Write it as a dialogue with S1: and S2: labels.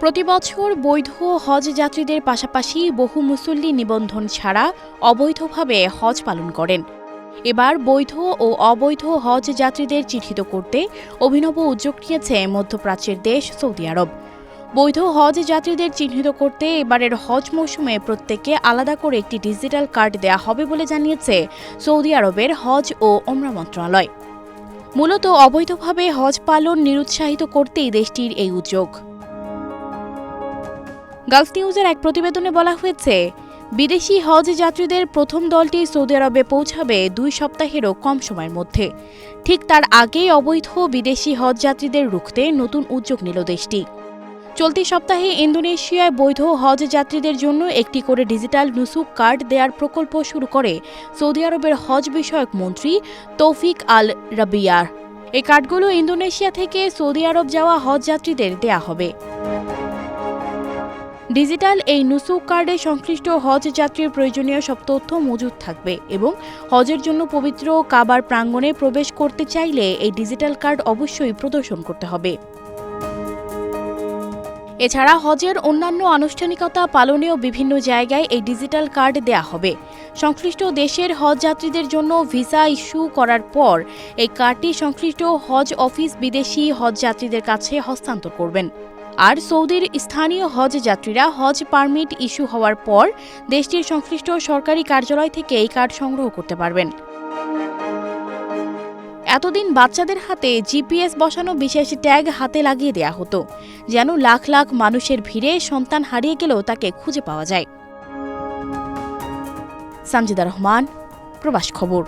S1: প্রতিবছর বৈধ হজ যাত্রীদের পাশাপাশি বহু মুসল্লি নিবন্ধন ছাড়া অবৈধভাবে হজ পালন করেন। এবার বৈধ ও অবৈধ হজ যাত্রীদের চিহ্নিত করতে অভিনব উদ্যোগ নিয়েছে মধ্যপ্রাচ্যের দেশ সৌদি আরব। বৈধ হজ যাত্রীদের চিহ্নিত করতে এবারের হজ মৌসুমে প্রত্যেককে আলাদা করে একটি ডিজিটাল কার্ড দেয়া হবে বলে জানিয়েছে সৌদি আরবের হজ ও ওমরা মন্ত্রণালয়। মূলত অবৈধভাবে হজ পালন নিরুৎসাহিত করতেই দেশটির এই উদ্যোগ। গালফ নিউজের এক প্রতিবেদনে বলা হয়েছে, বিদেশি হজ যাত্রীদের প্রথম দলটি সৌদি আরবে পৌঁছাবে 2 সপ্তাহেরও কম সময়ের মধ্যে। ঠিক তার আগেই অবৈধ বিদেশি হজ যাত্রীদের রুখতে নতুন উদ্যোগ নিল দেশটি। চলতি সপ্তাহে ইন্দোনেশিয়ায় বৈধ হজ যাত্রীদের জন্য একটি করে ডিজিটাল নুসুক কার্ড দেওয়ার প্রকল্প শুরু করে সৌদি আরবের হজ বিষয়ক মন্ত্রী তৌফিক আল রাবিয়ার। এই কার্ডগুলো ইন্দোনেশিয়া থেকে সৌদি আরব যাওয়া হজ যাত্রীদের দেয়া হবে। ডিজিটাল এই নুসুক কার্ডে সংশ্লিষ্ট হজ যাত্রীর প্রয়োজনীয় সব তথ্য মজুদ থাকবে এবং হজের জন্য পবিত্র কাবার প্রাঙ্গণে প্রবেশ করতে চাইলে এই ডিজিটাল কার্ড অবশ্যই প্রদর্শন করতে হবে। এছাড়া হজের অন্যান্য আনুষ্ঠানিকতা পালনেও বিভিন্ন জায়গায় এই ডিজিটাল কার্ড দেয়া হবে। সংশ্লিষ্ট দেশের হজ যাত্রীদের জন্য ভিসা ইস্যু করার পর এই কার্ডটি সংশ্লিষ্ট হজ অফিস বিদেশি হজ যাত্রীদের কাছে হস্তান্তর করবেন। আর সৌদির স্থানীয় হজ যাত্রীরা হজ পারমিট ইস্যু হওয়ার পর দেশটির সংশ্লিষ্ট সরকারি কার্যালয় থেকে এই কার্ড সংগ্রহ করতে পারবেন। এতদিন বাচ্চাদের হাতে জিপিএস বসানো বিশেষ ট্যাগ হাতে লাগিয়ে দেয়া হতো, যেন লাখ লাখ মানুষের ভিড়ে সন্তান হারিয়ে গেলেও তাকে খুঁজে পাওয়া যায়। সানজিদা রহমান, প্রবাস খবর।